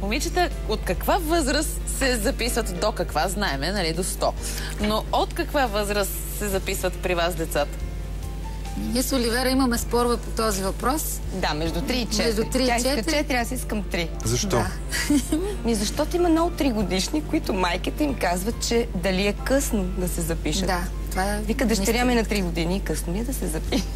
Момичета, от каква възраст се записват, до каква знаеме, нали, до 100. Но от каква възраст се записват при вас децата? Ние с Оливера имаме спорове по този въпрос. Да, между 3 и 4. Между 3 и 4. Тя иска 4, аз искам 3. Защо? Да. Защото има много 3-годишни, които майките им казват, че дали е късно да се запишат. Да. Това е... Вика, дъщеря ми на 3 години, късно ли е да се запишат?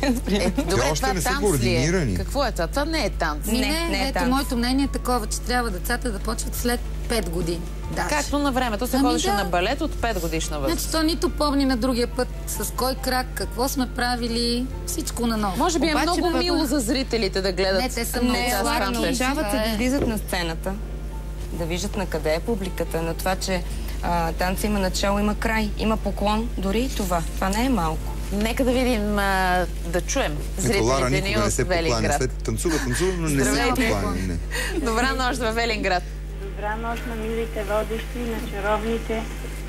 Добре, още това не са танц ли е? координирани. Какво е това? Това не е танц. Не е ето, танц. моето мнение е такова, че трябва децата да почват след 5 години. Даже. Както на времето се ходеше на балет от 5 годишна възраст. Значи то нито помни на другия път с кой крак, какво сме правили, всичко наново. Може би е много мило за зрителите да гледат. Не, те са много сладки. Научават се да излизат на сцената, да виждат на къде е публиката, на това, че танца има начало, има край, има поклон, дори и това. Това не е малко. Нека да видим, да чуем Лара зрителите ни никога не се от покланя. Велинград. След танцува, но не се покланя. Не. Добра нощ във Велинград. Добра нощ на милите водещи, на чаровните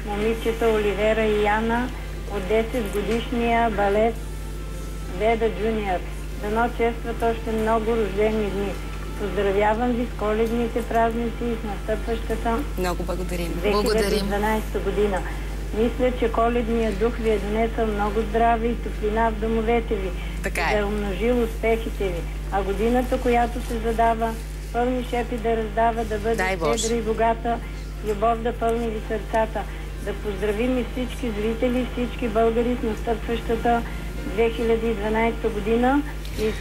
момичета Оливера и Яна от 10 годишния балет Веда Джуниор. Дано честват още много рождени дни. Поздравявам ви с коледните празници и с настъпващата Много благодарим. 2012 година. Мисля, че коледният дух ви е донесъл много здраве и топлина в домовете ви. Така да е. умножил успехите ви. А годината, която се задава, пълни шепи да раздава, да бъде щедра и богата, любов да пълни ви сърцата. Да поздравим и всички зрители, всички българи с настъпващата 2012 година и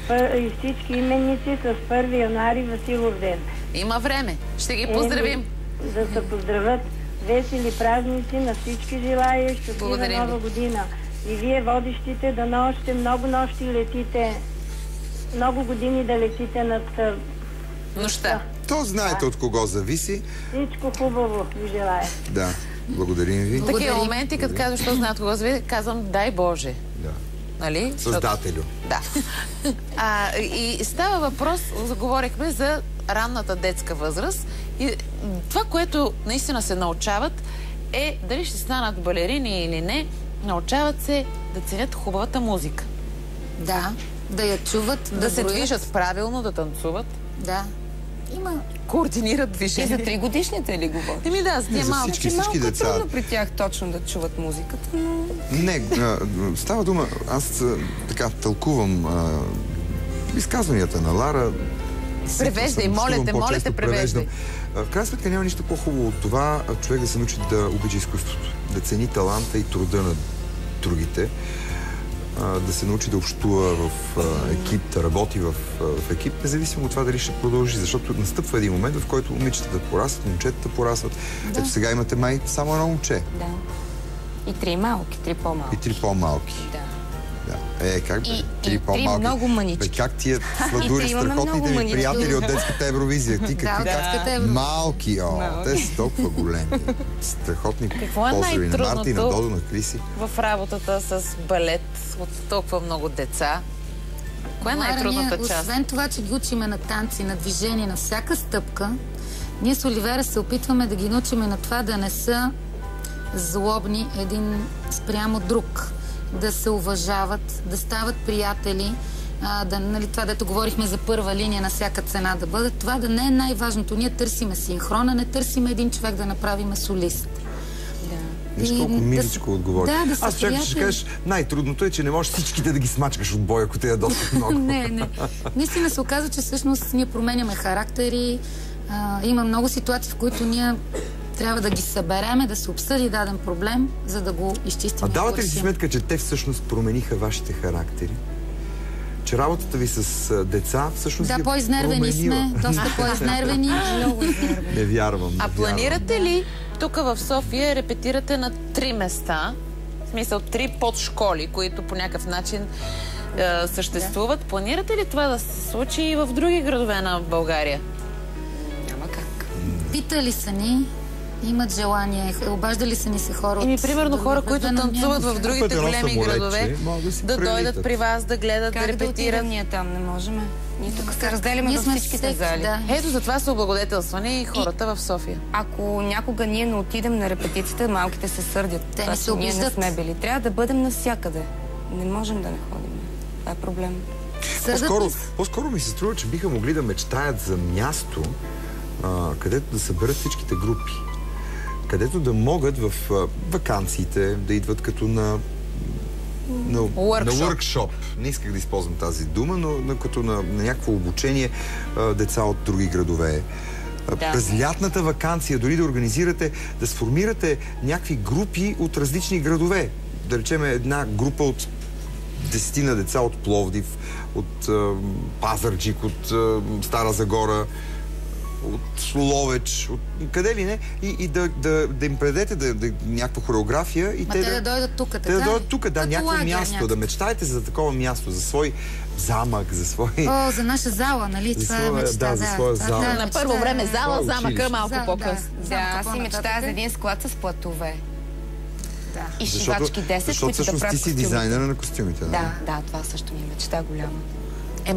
всички именници с 1 януари Василов ден. Има време. Ще ги поздравим. Да се поздравят. Весели празници на всички желая. Щастлива нова година. И вие, водещите, дано още много нощи летите, много години да летите над нощта. То знаете от кого зависи. Всичко хубаво ви желая. Да, благодарим ви. В такива моменти, като казваш, що знаят кого зависи, казвам, дай Боже. Да. Нали? Създателю. Да. И става въпрос, заговорихме за ранната детска възраст. И това, което наистина се научават, е дали ще станат балерини или не, научават се да ценят хубавата музика. Да, да я чуват, да се движат правилно, да танцуват. Да. Има. Координират движение. И за 3-годишните ли говорят? Еми да, за тия малко. Всички деца. Малко трудно при тях точно да чуват музиката, но... Не, става дума, аз така тълкувам изказванията на Лара. Превеждай, моля те, превеждай. В крайна сметка няма нищо по-хубаво от това човек да се научи да обича изкуството, да цени таланта и труда на другите, да се научи да общува в екип, да работи в екип, независимо от това дали ще продължи, защото настъпва един момент, в който момичетата порастват, момчетата порастват. Да. Ето сега имате май само едно момче. Да. И 3 малки, 3 по-малки. И 3 по-малки. Да. Как бе? 3 по-малки. И 3 много мънички. Как тия сладури, страхотните ми приятели от детската Евровизия? Ти какви малки, те са толкова големи. Страхотни поздрави на Марта и на Додо, на Криси. В работата с балет от толкова много деца? Коя е най-трудната част? Освен това, че ги учиме на танци, на движение, на всяка стъпка, ние с Оливера се опитваме да ги научиме на това да не са злобни един спрямо друг, да се уважават, да стават приятели, нали, това, дето говорихме за първа линия на всяка цена да бъдат, това да не е най-важното. Ние търсиме синхрона, не търсиме един човек да направиме солист. Виж колко миличко отговори. Аз чакам, ще кажеш, най-трудното е, че не можеш всичките да ги смачкаш от боя, ако те е доста много. Не. Наистина се оказва, че всъщност ние променяме характери. Има много ситуации, в които ние трябва да ги събереме, да се обсъди даден проблем, за да го изчистим. А давате ли си сметка, че те всъщност промениха вашите характери? Че работата ви с деца всъщност да, по-изнервени сме, доста по-изнервени, много изнервени. Не вярвам. А планирате ли тук в София репетирате на 3 места, в смисъл 3 подшколи, които по някакъв начин съществуват? Да. Планирате ли това да се случи и в други градове на България? Няма как. Питали са ни, имат желание, обаждали са ни се хора. Примерно хора, които танцуват в другите големи градове, да дойдат при вас, да гледат, да репетират. Как да отидем ние там? Не можем. Ние тук се разделяме във всичките зали. Да. Ето за това са облагодетелствани и хората в София. Ако някога ние не отидем на репетицията, малките се сърдят. Те не се обиждат. Ние не сме били. Трябва да бъдем навсякъде. Не можем да не ходим. Това е проблем. По-скоро ми се струва, че биха могли да мечтаят за място, където да съберат всичките групи, където да могат в ваканциите да идват като на workshop. Не исках да използвам тази дума, но като на някакво обучение деца от други градове. През лятната ваканция дори да организирате, да сформирате някакви групи от различни градове. Да речем една група от 10 на деца от Пловдив, от Пазарджик, от Стара Загора, от Ловеч, от къде ли не, и да им предадете някаква хореография и те да дойдат тук, така? Те да дойдат тук, да, някакво място, да мечтаете за такова място, за свой замък, за свой... за наша зала, нали? Това е мечта, да. За своя зала. На първо време зала, замъка малко по-късно. Да, аз си мечтая за един склад с платове. И шивачки 10, защото всъщност ти си дизайнера на костюмите, да? Да, това също ми е мечта голяма.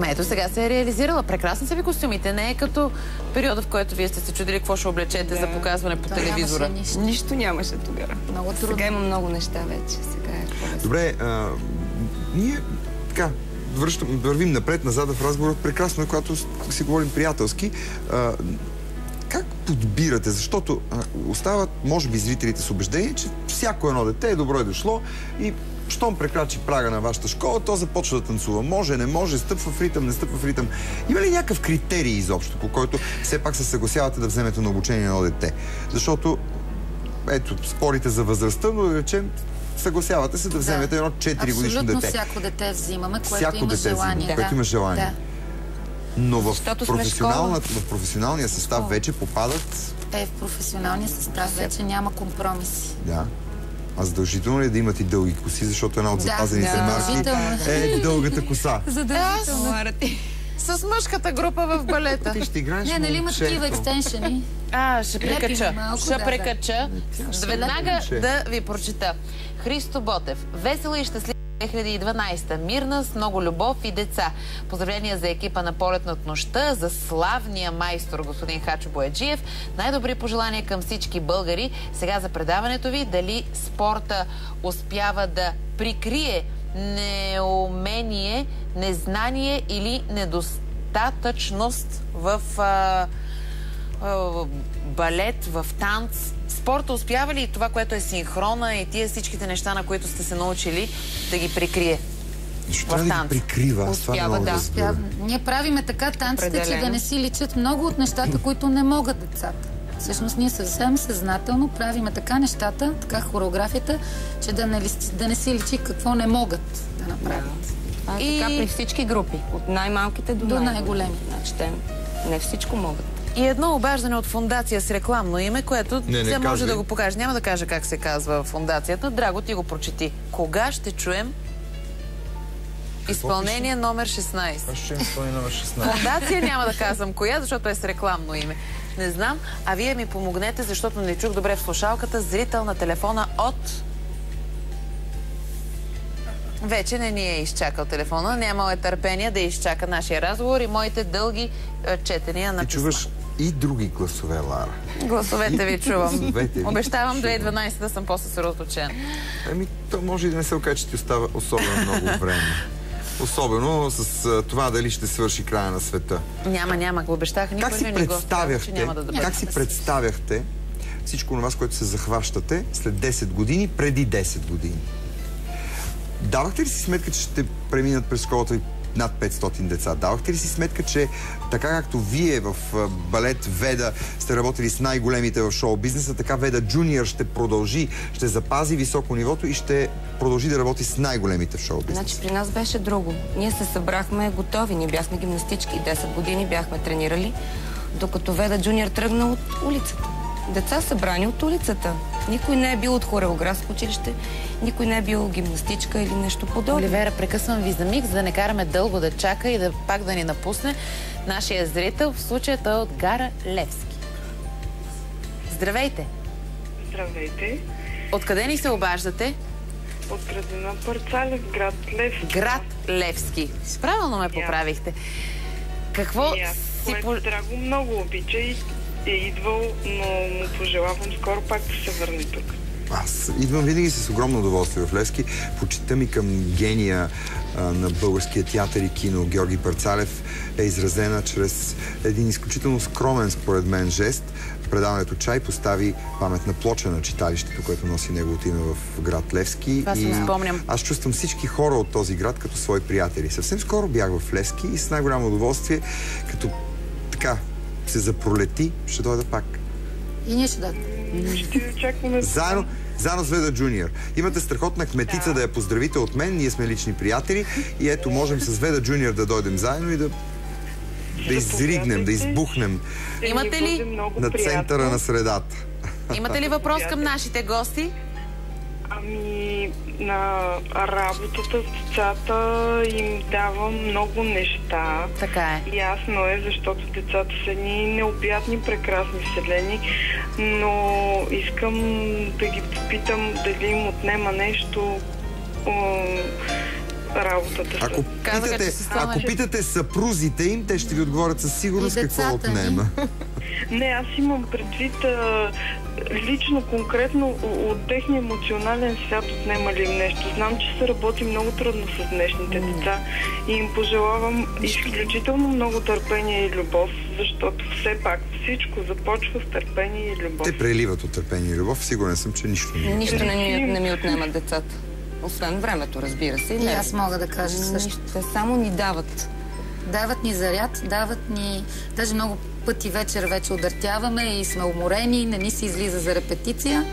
Ето сега се е реализирала. Прекрасни са ви костюмите. Не е като периода, в който вие сте се чудили какво ще облечете за показване по телевизора. Нищо нямаше тогава. Много трудно. Сега има много неща вече. Сега е по-лесно. Добре, ние така вървим напред-назад в разговора. Прекрасно е, когато си говорим приятелски. Как подбирате? Защото остават, може би, зрителите с убеждение, че всяко едно дете е добро дошло и щом прекрачи прага на вашата школа, то започва да танцува. Може, не може, стъпва в ритъм, не стъпва в ритъм. Има ли някакъв критерий изобщо, по който все пак се съгласявате да вземете на обучение едно дете? Защото, ето, спорите за възрастта, но да речем, съгласявате се да вземете едно 4-годишно дете. Абсолютно всяко дете взимаме, което има желание. Което има желание. Но в професионалния състав вече попадат... В професионалния състав вече няма компромиси. Да. А задължително ли е да имат и дълги коси, защото една от запазените марки е дългата коса? Задължително. С мъжката група в балета. Ти ще играеш нали има такива екстеншени? Ще прекача. Ще прекача. Веднага да ви прочета. Христо Ботев. Весела и щастлива 2012. Мирна, с много любов и деца. Поздравления за екипа на Полет над нощта, за славния майстор господин Хачо Бояджиев. Най-добри пожелания към всички българи. Сега за предаването ви, дали спорта успява да прикрие неумение, незнание или недостатъчност в балет, в танц. Спорта успява ли това, което е синхрона и тия всичките неща, на които сте се научили, да ги прикрие? Защо да ги прикрива? Успява, да. Ние правиме така танците, че да не си личат много от нещата, които не могат децата. Всъщност ние съвсем съзнателно правиме така нещата, така хореографията, че да не си личи какво не могат да направят. Това е така при всички групи. От най-малките до най-големи. Значи те не всичко могат. И едно обаждане от фондация с рекламно име, което се може да го покаже. Няма да кажа как се казва фондацията. Драго, ти го прочети. Кога ще чуем изпълнение номер 16? Аз ще чуем изпълнение номер 16. Фондация няма да казвам коя, защото е с рекламно име. Не знам, а вие ми помогнете, защото не чух добре в слушалката. Зрител на телефона от... Вече не ни е изчакал телефона. Нямал е търпение да изчака нашия разговор и моите дълги четения на писма. Ти чуваш и други гласове, Лара. Гласовете ви чувам. Обещавам 2012 да съм по-съсредоточен. То може и да не се окаже, че ти остава особено много време. Особено с това дали ще свърши края на света. Няма. Го обещах. Как си представяхте всичко на вас, което се захващате след 10 години, преди 10 години? Давахте ли си сметка, че ще преминат през школата ви над 500 деца? Давахте ли си сметка, че така както вие в балет Веда сте работили с най-големите в шоу-бизнеса, така Веда Джуниор ще продължи, ще запази високо нивото и ще продължи да работи с най-големите в шоу-бизнеса? Значи при нас беше друго. Ние се събрахме готови. Ние бяхме гимнастички. 10 години бяхме тренирали, докато Веда Джуниор тръгна от улицата. Деца събрани от улицата. Никой не е бил от хореографско училище, никой не е бил гимнастичка или нещо подобно. Оливера, прекъсвам ви за миг, за да не караме дълго да чака и да пак да ни напусне нашия зрител. В случая той е от гара Левски. Здравейте! Здравейте! Откъде ни се обаждате? От градина Парцалев, град Левски. Град Левски. Правилно ме поправихте. Какво си... Драго много обича и е идвал, но му пожелавам скоро пак да се върне тук. Аз идвам винаги с огромно удоволствие в Левски. Почитта ми към гения на българския театър и кино Георги Парцалев е изразена чрез един изключително скромен, според мен, жест. Предаването Чай постави паметна плоча на читалището, което носи неговото име в град Левски. Това си спомням. Аз чувствам всички хора от този град като свои приятели. Съвсем скоро бях в Левски и с най-голямо удоволствие, като така се запролети, ще дойда пак. И ние ще дойдем. Ще ви очакваме. Заедно с Веда Джуниор. Имате страхотна кметица да я поздравите от мен. Ние сме лични приятели. И ето, можем с Веда Джуниор да дойдем заедно и да изригнем, да избухнем Имате ли на центъра на средата. Имате ли въпрос към нашите гости? Ами, на работата с децата им дава много неща. Така е. Ясно е, защото децата са едни необятни, прекрасни вселени, но искам да ги попитам дали им отнема нещо работата. Ако питате съпрузите им, те ще ви отговорят със сигурност какво отнема. Не, аз имам предвид лично, конкретно от техния емоционален свят отнема ли им нещо. Знам, че се работи много трудно с днешните деца и им пожелавам изключително много търпение и любов, защото все пак всичко започва с търпение и любов. Те преливат от търпение и любов. Сигурен съм, че нищо не ми отнемат децата. Освен времето, разбира се. И аз мога да кажа също. Те само ни дават. Дават ни заряд, дават ни... Даже много пъти вече удъртяваме и сме уморени, не ни се излиза за репетиция.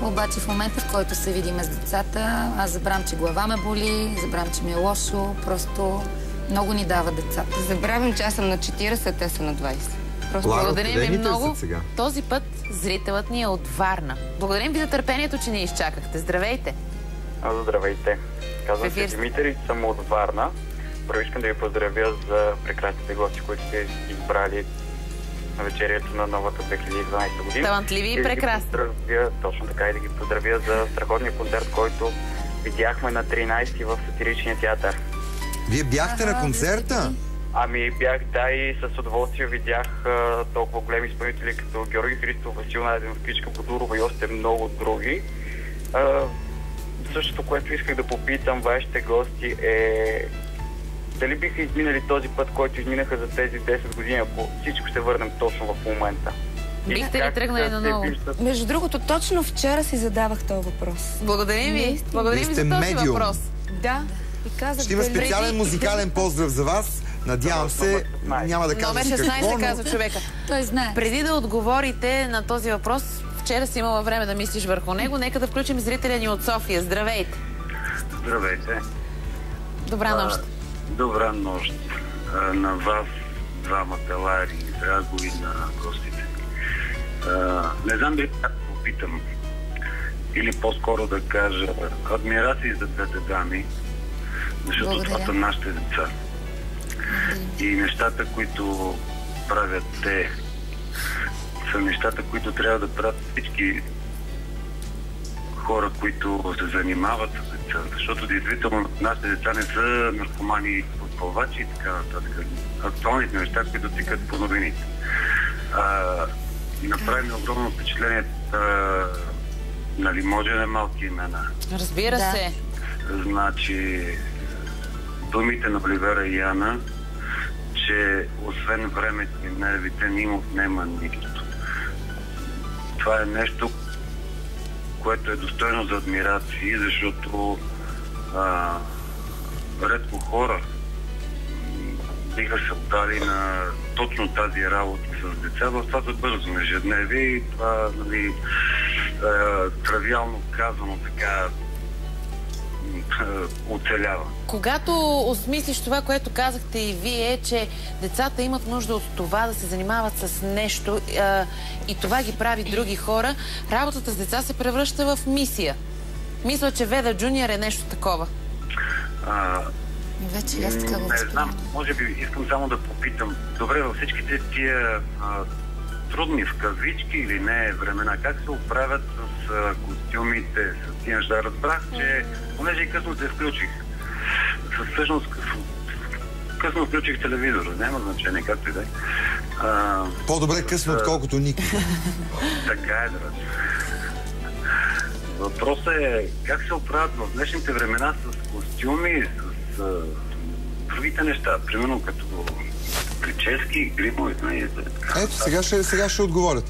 Обаче в момента, в който се видим с децата, аз забравям, че глава ме боли, забравям, че ми е лошо. Просто много ни дават децата. Забравям, че аз съм на 40, те са на 20. Благодарим ви много. Този път зрителът ни е от Варна. Благодарим ви за търпението, че ни изчакахте. Здравейте! Здравейте! Казвам се Димитър и съм от Варна. Първо искам да ви поздравя за прекрасните гости, които сте избрали на вечерието на новата 2012 година. Талантливи и прекрасни. Точно така, и да ги поздравя за страхотния концерт, който видяхме на 13 в Сатиричния театър. Вие бяхте на концерта? Ами бях, да, и с удоволствие видях толкова големи изпълнители като Георги Христов, Васил Найденов, Кичка Бодурова и още много други. Същото, което исках да попитам вашите гости е дали биха изминали този път, който изминаха за тези 10 години, ако всичко ще върнем точно в момента. Бихте ли тръгнали наново? Между другото, точно вчера си задавах този въпрос. Благодарим ви. Благодарим ви за този въпрос. Да. Ще има специален музикален поздрав за вас. Надявам се, няма да кажа какво. Номер 16 казва човека. Той знае. Преди да отговорите на този въпрос, вчера си имала време да мислиш върху него. Нека да включим зрителя ни от София. Здравейте! Здравейте! Добра нощ! Добра нощ на вас, двамата, Лари и Драго, и на гостите. Не знам дали как попитам, или по-скоро да кажа адмирации за двете дами, защото това са нашите деца. И нещата, които правят те, са нещата, които трябва да правят всички хора, които се занимават с деца. Защото действително нашите деца не са наркомани, футболвачи и така нататък. Актуалните неща, които тикат по новините. Направи ми огромно впечатление, нали, може да е малки имена. Разбира се. Значи, думите на Оливера и Яна, че освен времето и нервите не им отнема нищо. Това е нещо, което е достойно за адмирации, защото редко хора биха се отдали на точно тази работа с деца. В това за бързо ежедневие и това, нали, тривиално казано така, оцелява. Когато осмислиш това, което казахте и вие, че децата имат нужда от това да се занимават с нещо и това ги прави други хора, работата с деца се превръща в мисия. Мисля, че Веда Джуниор е нещо такова. Вече аз така го не знам, може би искам само да попитам. Добре, във всичките тия трудни в кавички или не времена, как се оправят с костюмите, с тия неща? Разбрах, че понеже и късно се включих. Всъщност късно включих телевизора, няма значение, както и да е. По-добре късно, отколкото никога. Така е, да. Въпросът е как се оправят в днешните времена с костюми, с другите неща, примерно като прически, гримове. Ето, сега ще отговорят.